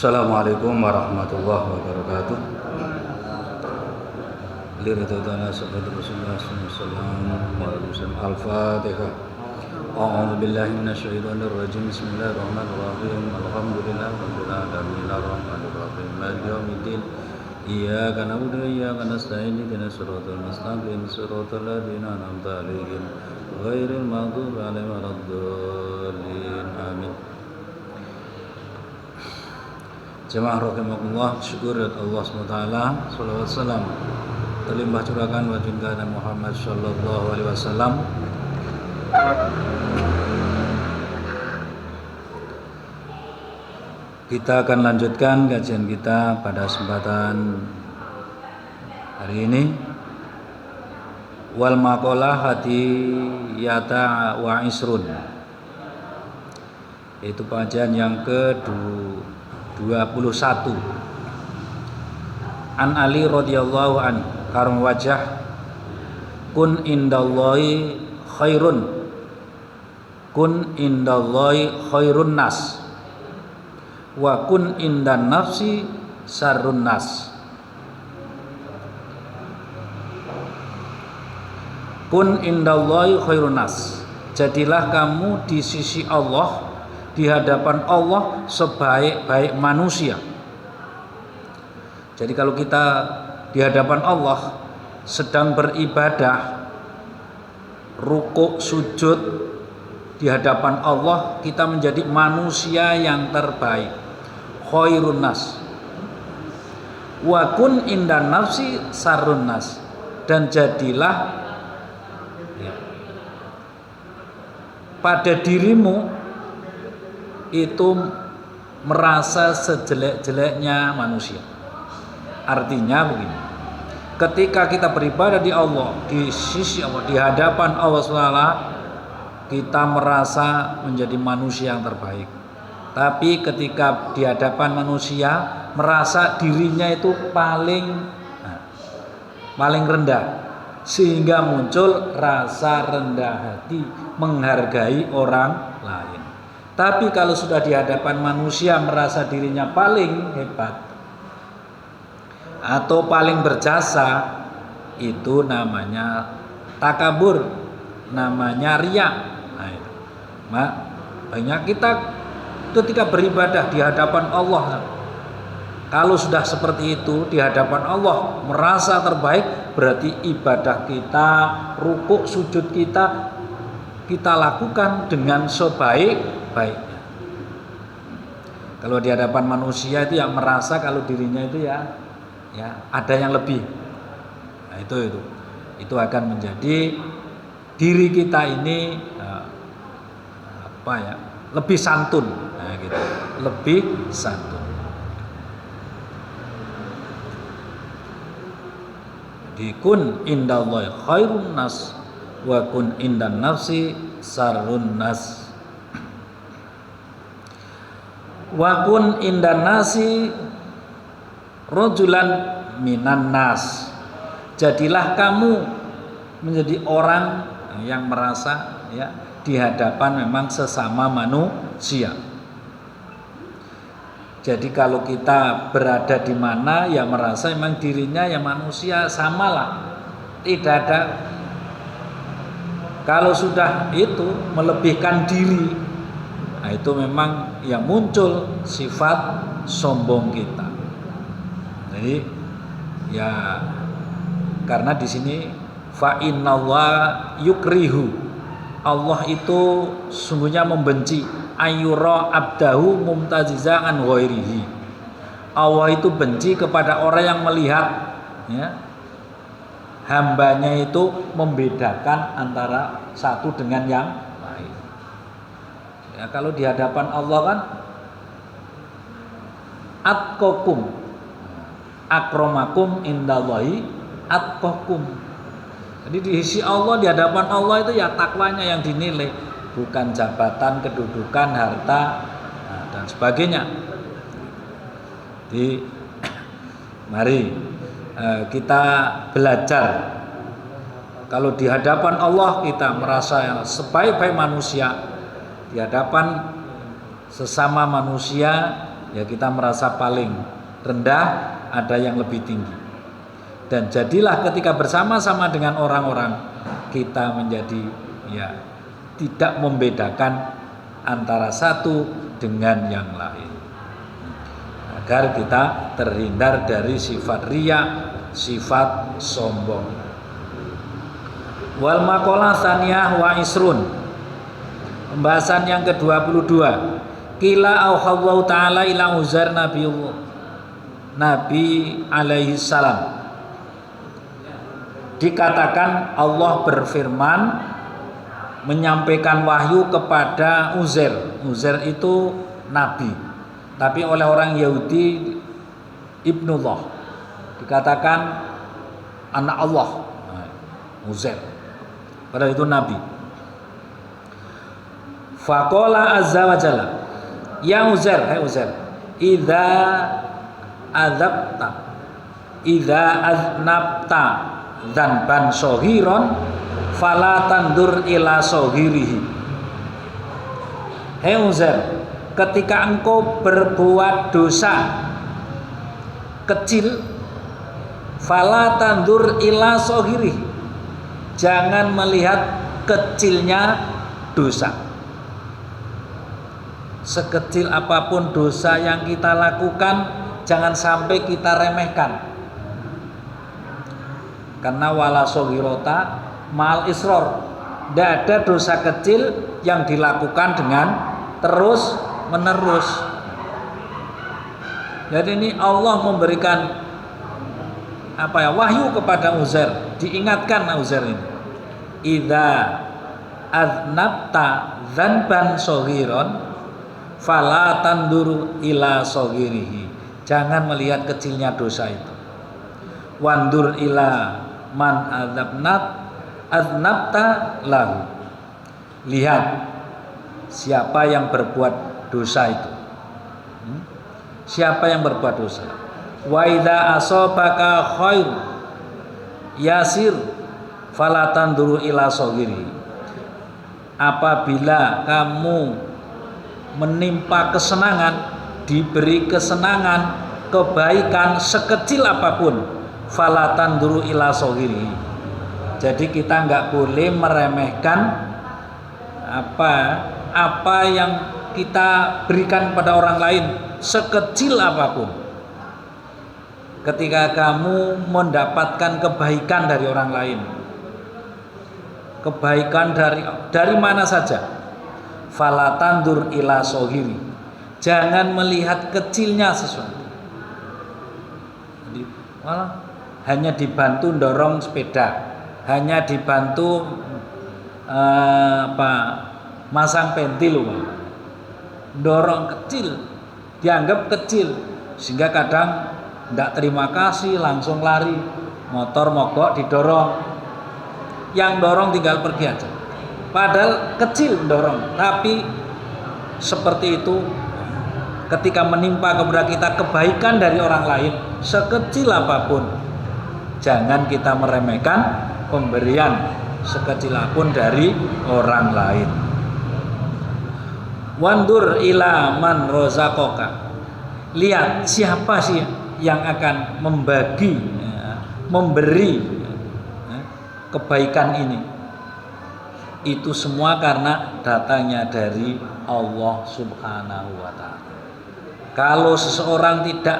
Assalamualaikum warahmatullahi wabarakatuh. Liridana sahabat Rasulullah sallallahu alaihi wasallam. Al-Fatihah. A'udzu billahi minasyaitonir rajim. Bismillahirrahmanirrahim. Alhamdulillahirabbil alamin arrahmanir rahim maliki yaumiddin. Iyyaka na'budu wa iyyaka nasta'in. Ihdinas siratal mustaqim. Siratal ladzina an'amta 'alaihim ghairil maghdubi 'alaihim waladdallin. Amin. Jemaah rahimakumullah, syukur Allah SWT, salawat salam terlimpah curahkan baginda Muhammad sallallahu alaihi wasallam. Kita akan lanjutkan kajian kita pada kesempatan hari ini. Wal maqalah hadiyata wa isrun, yaitu kajian yang ke-21. An Ali radhiyallahu an karum wajah kun indallahi khairun nas wa kun indan nafsi sarrun nas. Kun indallahi khairun nas, jadilah kamu di sisi Allah, di hadapan Allah sebaik-baik manusia. Jadi kalau kita di hadapan Allah sedang beribadah, rukuk sujud di hadapan Allah, kita menjadi manusia yang terbaik, khairun nas. Wa kun indan nafsi sarrun nas, dan jadilah pada dirimu itu merasa sejelek-jeleknya manusia. Artinya begini, ketika kita beribadah di Allah, di sisi Allah, di hadapan Allah SWT, kita merasa menjadi manusia yang terbaik. Tapi ketika di hadapan manusia, merasa dirinya itu paling rendah, sehingga muncul rasa rendah hati, menghargai orang lain. Tapi kalau sudah di hadapan manusia merasa dirinya paling hebat atau paling berjasa, itu namanya takabur, namanya riya. Nah, banyak kita ketika beribadah di hadapan Allah, kalau sudah seperti itu di hadapan Allah merasa terbaik, berarti ibadah kita, rukuk sujud kita lakukan dengan sebaik-baiknya. Kalau di hadapan manusia itu yang merasa kalau dirinya itu ya ada yang lebih. Nah, itu akan menjadi diri kita ini lebih santun. Nah, gitu. Lebih santun. Kun indallahi khairun nas wa kun indan nafsi sarrun nas. Wa kun indan nasi rajulan minan nas, jadilah kamu menjadi orang yang merasa di hadapan memang sesama manusia. Jadi kalau kita berada di mana ya merasa memang dirinya ya manusia, samalah, tidak ada. Kalau sudah itu melebihkan diri, nah itu memang yang muncul sifat sombong kita. Jadi ya karena di sini fa innallaha yukrihu, Allah itu sungguhnya membenci ayyura abdahu mumtaziza an ghairihi. Allah itu benci kepada orang yang melihat hambanya itu membedakan antara satu dengan yang lain. Ya, kalau di hadapan Allah kan atqakum akramakum indallahi atqakum. Jadi di sisi Allah, di hadapan Allah itu ya takwanya yang dinilai, bukan jabatan, kedudukan, harta, dan sebagainya. Jadi mari kita belajar. Kalau di hadapan Allah kita merasa yang sebaik-baik manusia, di hadapan sesama manusia ya kita merasa paling rendah, ada yang lebih tinggi. Dan jadilah ketika bersama-sama dengan orang-orang, kita menjadi ya tidak membedakan antara satu dengan yang lain, agar kita terhindar dari sifat riya, sifat sombong. Wal maqalah tsaniyah wa isrun. Pembahasan yang ke-22. Qila auhallahu ta'ala ila Uzair Nabi alaihi salam. Dikatakan Allah berfirman menyampaikan wahyu kepada Uzair. Uzair itu nabi, tapi oleh orang Yahudi Ibnullah, dikatakan anak Allah. Uzair, padahal itu nabi. Faqala azza wa jalla, ya Uzair, hai Uzair, idza aznabta dzanban saghiran fala tandur ila saghirihi. Hai Uzair, ketika engkau berbuat dosa kecil, fala tandur ila saghirihi, jangan melihat kecilnya dosa. Sekecil apapun dosa yang kita lakukan, jangan sampai kita remehkan. Karena wala soghirota mal isror, tidak ada dosa kecil yang dilakukan dengan terus menerus. Jadi ini Allah memberikan wahyu kepada Uzair, diingatkan Uzair ini, idza aznabta dzanban saghiran fala tanduru ila saghirihi, jangan melihat kecilnya dosa itu. Wandur ila man aznabta lahu, lihat siapa yang berbuat dosa itu. Siapa yang berbuat dosa. Wa idza asabaka khair yasir fala tanduru ila saghiri, apabila kamu menimpa kesenangan, diberi kesenangan, kebaikan sekecil apapun, fala tanduru ila saghiri, jadi kita nggak boleh meremehkan apa yang kita berikan pada orang lain, sekecil apapun. Ketika kamu mendapatkan kebaikan dari orang lain, kebaikan dari mana saja, fala tandur ila saghiri, jangan melihat kecilnya sesuatu. Jadi hanya dibantu dorong sepeda, hanya dibantu masang pentil, dorong kecil, dianggap kecil, sehingga kadang tidak terima kasih, langsung lari, motor mogok didorong, yang dorong tinggal pergi aja, padahal kecil dorong. Tapi seperti itu, ketika menimpa kepada kita kebaikan dari orang lain, sekecil apapun, jangan kita meremehkan pemberian sekecil apapun dari orang lain. Wandur ila man rozaqaka, lihat siapa sih yang akan membagi, memberi kebaikan ini. Itu semua karena datangnya dari Allah Subhanahu wa ta'ala. Kalau seseorang tidak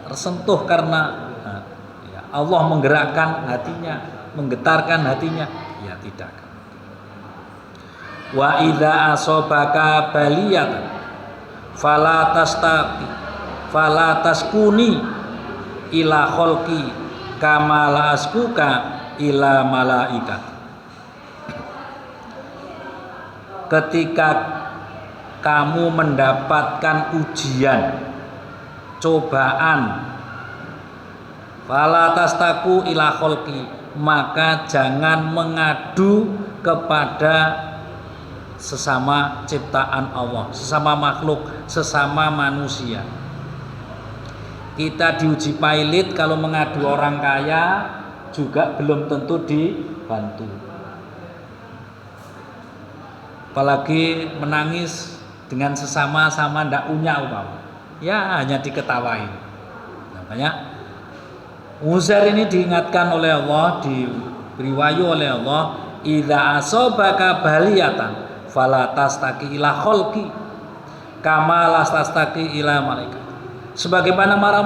tersentuh karena Allah menggerakkan hatinya, menggetarkan hatinya, ya tidak. Wa idza asobaka baliyatan fala taskuni ila kholqi kama la askuka ila malaikat. Ketika kamu mendapatkan ujian, cobaan, fala tastaku ila kholqi, maka jangan mengadu kepada sesama ciptaan Allah, sesama makhluk, sesama manusia. Kita diuji pilot, kalau mengadu orang kaya juga belum tentu dibantu. Apalagi menangis dengan sesama ndak unyah umpama. ya hanya diketawain. Makanya Uzair ini diingatkan oleh Allah, diberi wahyu oleh Allah, idza asobaka baliyatan fala tastaqi ila khalqi kama lastastaqi ila malaikat. Sebagaimana para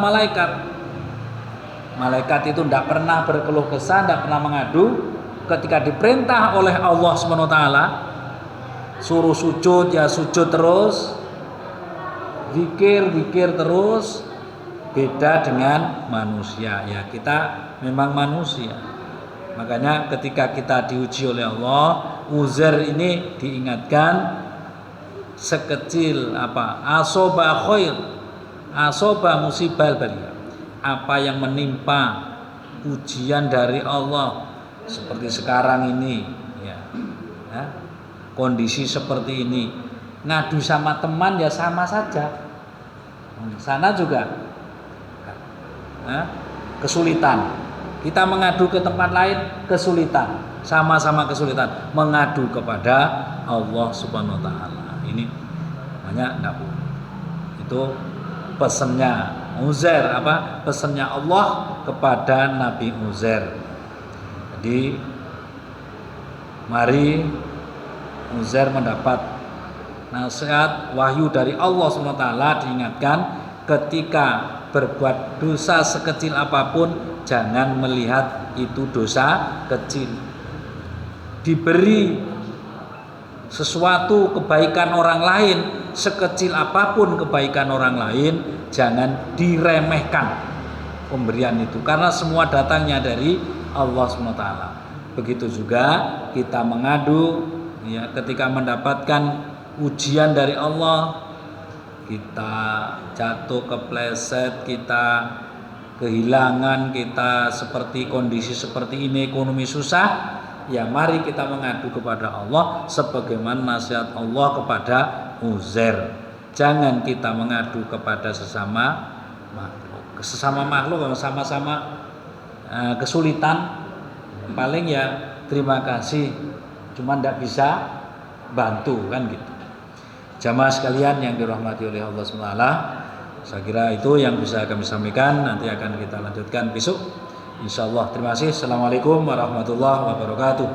malaikat itu tidak pernah berkeluh kesah, tidak pernah mengadu. Ketika diperintah oleh Allah SWT suruh sujud ya sujud terus, zikir terus. Beda dengan manusia, ya kita memang manusia. Makanya ketika kita diuji oleh Allah, Uzair ini diingatkan sekecil asoba khair, asoba musibal baliyah, apa yang menimpa ujian dari Allah seperti sekarang ini, ya, kondisi seperti ini, ngadu sama teman ya sama saja. Sana juga kesulitan. Kita mengadu ke tempat lain kesulitan, sama-sama kesulitan. Mengadu kepada Allah Subhanahu wa taala. Ini namanya enggak boleh. Itu pesannya Uzair, pesannya Allah kepada Nabi Uzair. Jadi mari Uzair mendapat nasihat wahyu dari Allah Subhanahu wa taala, diingatkan ketika berbuat dosa sekecil apapun jangan melihat itu dosa kecil. Diberi sesuatu kebaikan orang lain, sekecil apapun kebaikan orang lain, jangan diremehkan pemberian itu, karena semua datangnya dari Allah SWT. Begitu juga kita mengadu, ya, ketika mendapatkan ujian dari Allah, kita jatuh kepleset, kita kehilangan, kita seperti kondisi seperti ini, ekonomi susah, ya mari kita mengadu kepada Allah sebagaimana nasihat Allah kepada Uzair. Jangan kita mengadu kepada sesama makhluk kalau sama-sama kesulitan, paling ya terima kasih, cuma tidak bisa bantu, kan gitu. Jamaah sekalian yang dirahmati oleh Allah SWT, saya kira itu yang bisa kami sampaikan. Nanti akan kita lanjutkan besok, insyaallah. Terima kasih. Assalamualaikum warahmatullahi wabarakatuh.